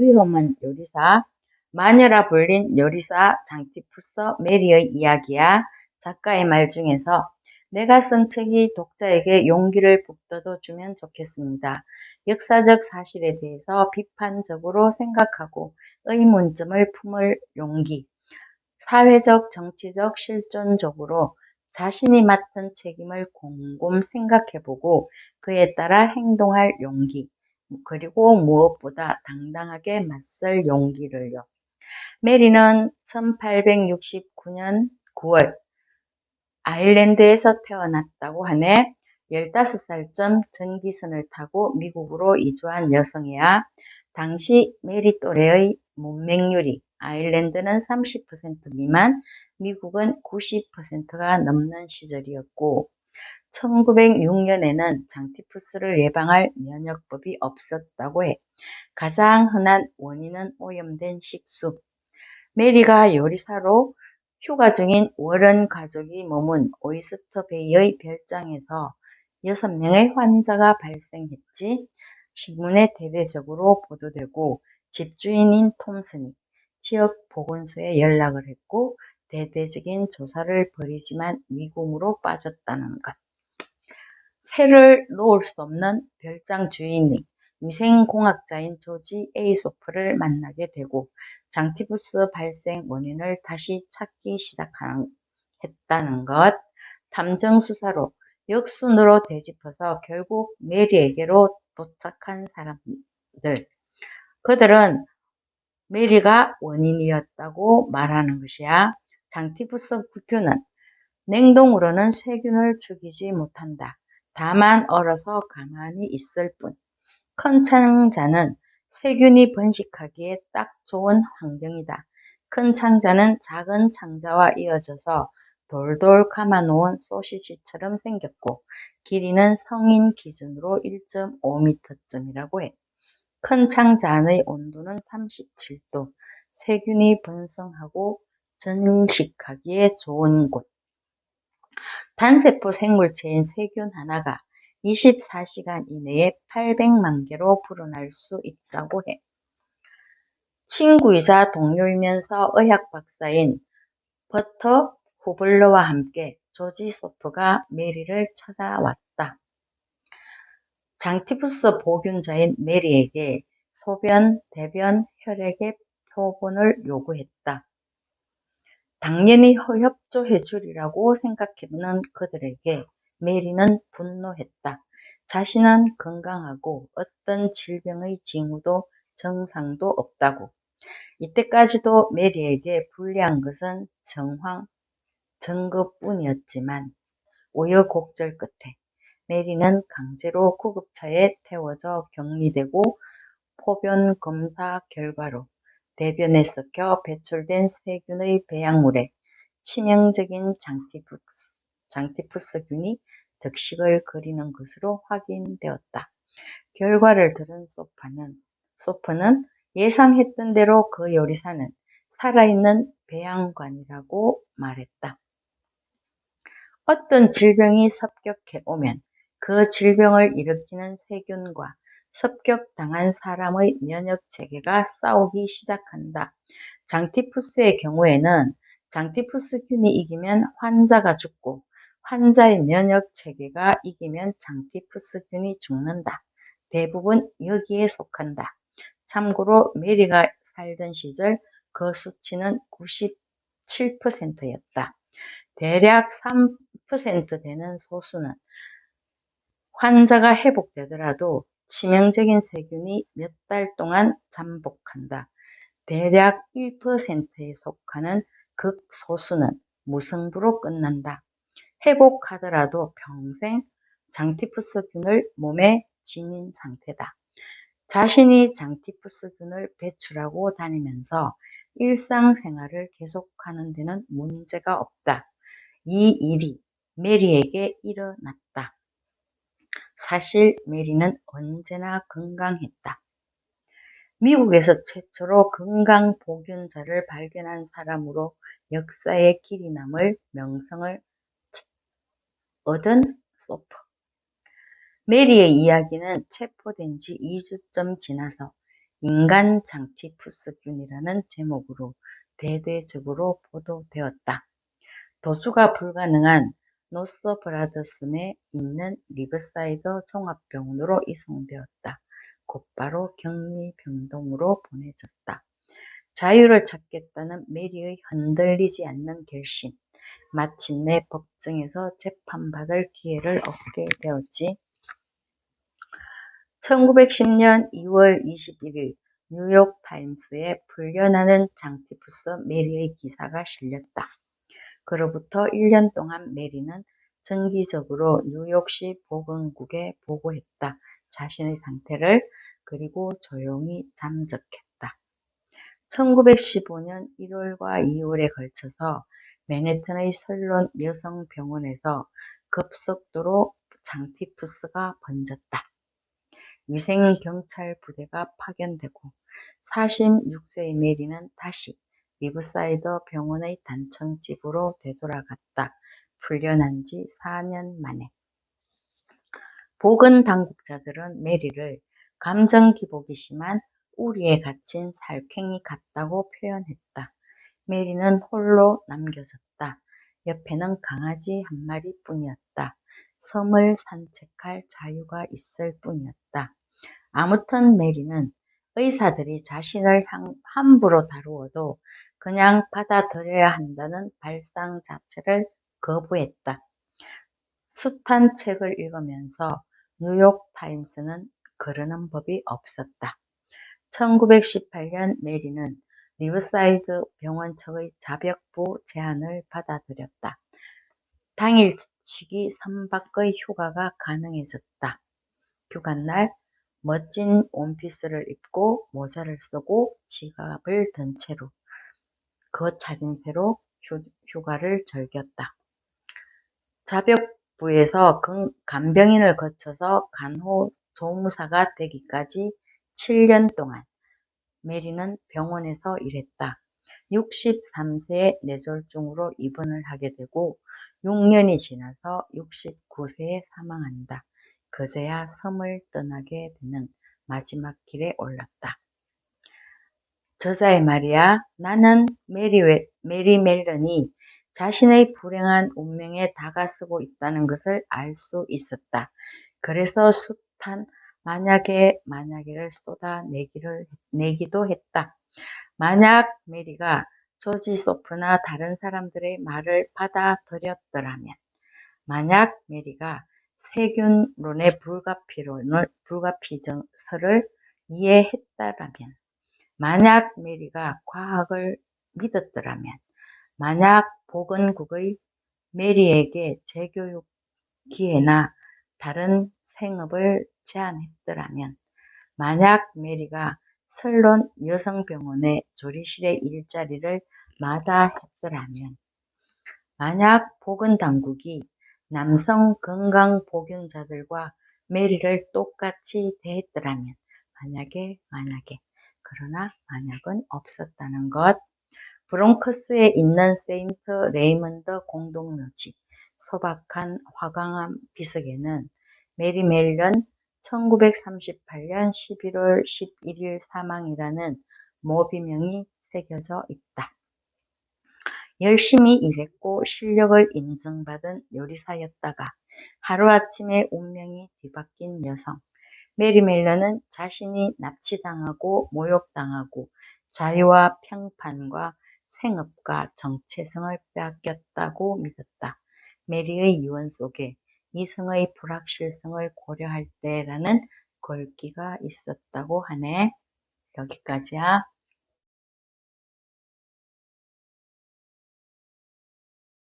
위험한 요리사, 마녀라 불린 요리사 장티푸스 메리의 이야기야. 작가의 말 중에서 내가 쓴 책이 독자에게 용기를 북돋워 주면 좋겠습니다. 역사적 사실에 대해서 비판적으로 생각하고 의문점을 품을 용기, 사회적, 정치적, 실존적으로 자신이 맡은 책임을 곰곰 생각해보고 그에 따라 행동할 용기, 그리고 무엇보다 당당하게 맞설 용기를요. 메리는 1869년 9월 아일랜드에서 태어났다고 하네. 15살쯤 전기선을 타고 미국으로 이주한 여성이야. 당시 메리 또래의 문맹률이 아일랜드는 30% 미만, 미국은 90%가 넘는 시절이었고 1906년에는 장티푸스를 예방할 면역법이 없었다고 해. 가장 흔한 원인은 오염된 식수. 메리가 요리사로 휴가 중인 워런 가족이 머문 오이스터 베이의 별장에서 6명의 환자가 발생했지. 신문에 대대적으로 보도되고 집주인인 톰슨이 지역 보건소에 연락을 했고 대대적인 조사를 벌이지만 미궁으로 빠졌다는 것. 새를 놓을 수 없는 별장 주인이 위생공학자인 조지 에이소프를 만나게 되고 장티푸스 발생 원인을 다시 찾기 시작했다는 것. 탐정 수사로 역순으로 되짚어서 결국 메리에게로 도착한 사람들. 그들은 메리가 원인이었다고 말하는 것이야. 장티푸스 균은 냉동으로는 세균을 죽이지 못한다. 다만 얼어서 가만히 있을 뿐. 큰 창자는 세균이 번식하기에 딱 좋은 환경이다. 큰 창자는 작은 창자와 이어져서 돌돌 감아놓은 소시지처럼 생겼고 길이는 성인 기준으로 1.5m쯤이라고 해. 큰 창자 안의 온도는 37도. 세균이 번성하고 증식하기에 좋은 곳. 단세포 생물체인 세균 하나가 24시간 이내에 800만 개로 불어날 수 있다고 해. 친구이자 동료이면서 의학 박사인 버터 후블러와 함께 조지 소프가 메리를 찾아왔다. 장티푸스 보균자인 메리에게 소변, 대변, 혈액의 표본을 요구했다. 당연히 협조해 주리라고 생각했는 그들에게 메리는 분노했다. 자신은 건강하고 어떤 질병의 징후도 증상도 없다고. 이때까지도 메리에게 불리한 것은 증거뿐이었지만 우여곡절 끝에 메리는 강제로 구급차에 태워져 격리되고 포변 검사 결과로 대변에 섞여 배출된 세균의 배양물에 치명적인 장티푸스균이 덕식을 거리는 것으로 확인되었다. 결과를 들은 소프는 예상했던 대로 그 요리사는 살아있는 배양관이라고 말했다. 어떤 질병이 습격해 오면 그 질병을 일으키는 세균과 습격당한 사람의 면역체계가 싸우기 시작한다. 장티푸스의 경우에는 장티푸스균이 이기면 환자가 죽고 환자의 면역체계가 이기면 장티푸스균이 죽는다. 대부분 여기에 속한다. 참고로 메리가 살던 시절 그 수치는 97%였다. 대략 3% 되는 소수는 환자가 회복되더라도 치명적인 세균이 몇 달 동안 잠복한다. 대략 1%에 속하는 극소수는 무승부로 끝난다. 회복하더라도 평생 장티푸스균을 몸에 지닌 상태다. 자신이 장티푸스균을 배출하고 다니면서 일상생활을 계속하는 데는 문제가 없다. 이 일이 메리에게 일어났다. 사실 메리는 언제나 건강했다. 미국에서 최초로 건강보균자를 발견한 사람으로 역사의 길이 남을 명성을 얻은 소프. 메리의 이야기는 체포된 지 2주쯤 지나서 인간 장티푸스균이라는 제목으로 대대적으로 보도되었다. 도주가 불가능한 노서브라더슨에 있는 리버사이드 종합병원으로 이송되었다. 곧바로 격리병동으로 보내졌다. 자유를 찾겠다는 메리의 흔들리지 않는 결심. 마침내 법정에서 재판받을 기회를 얻게 되었지. 1910년 2월 21일 뉴욕타임스에 풀려나는 장티푸스 메리의 기사가 실렸다. 그로부터 1년 동안 메리는 정기적으로 뉴욕시 보건국에 보고했다. 자신의 상태를. 그리고 조용히 잠적했다. 1915년 1월과 2월에 걸쳐서 맨해튼의 설론 여성병원에서 급속도로 장티푸스가 번졌다. 위생경찰 부대가 파견되고 46세의 메리는 다시 리브사이드 병원의 단청집으로 되돌아갔다. 풀려난 지 4년 만에. 보건당국자들은 메리를 감정기복이 심한 우리에 갇힌 살쾡이 같다고 표현했다. 메리는 홀로 남겨졌다. 옆에는 강아지 한 마리뿐이었다. 섬을 산책할 자유가 있을 뿐이었다. 아무튼 메리는 의사들이 자신을 함부로 다루어도 그냥 받아들여야 한다는 발상 자체를 거부했다. 숱한 책을 읽으면서 뉴욕타임스는 그러는 법이 없었다. 1918년 메리는 리버사이드 병원 측의 자벽부 제안을 받아들였다. 당일치기 선박의 휴가가 가능해졌다. 휴가날 멋진 원피스를 입고 모자를 쓰고 지갑을 든 채로 거차림새로 휴가를 즐겼다. 자벽부에서 간병인을 거쳐서 간호조무사가 되기까지 7년 동안 메리는 병원에서 일했다. 63세에 뇌졸중으로 입원을 하게 되고 6년이 지나서 69세에 사망한다. 그제야 섬을 떠나게 되는 마지막 길에 올랐다. 저자의 말이야. 나는 메리 멜런이 자신의 불행한 운명에 다가서고 있다는 것을 알 수 있었다. 그래서 숱한 만약에를 쏟아내기도 했다. 만약 메리가 조지 소프나 다른 사람들의 말을 받아들였더라면, 만약 메리가 세균론의 불가피성설을 이해했다라면, 만약 메리가 과학을 믿었더라면, 만약 보건국의 메리에게 재교육 기회나 다른 생업을 제안했더라면, 만약 메리가 설론 여성병원의 조리실의 일자리를 마다했더라면, 만약 보건당국이 남성 건강보균자들과 메리를 똑같이 대했더라면, 만약에. 그러나 만약은 없었다는 것. 브롱크스에 있는 세인트 레이먼드 공동묘지, 소박한 화강암 비석에는 메리 멜런 1938년 11월 11일 사망이라는 모비명이 새겨져 있다. 열심히 일했고 실력을 인정받은 요리사였다가 하루아침에 운명이 뒤바뀐 여성. 메리 멜런은 자신이 납치당하고 모욕당하고 자유와 평판과 생업과 정체성을 빼앗겼다고 믿었다. 메리의 유언 속에 이성의 불확실성을 고려할 때라는 글귀가 있었다고 하네. 여기까지야.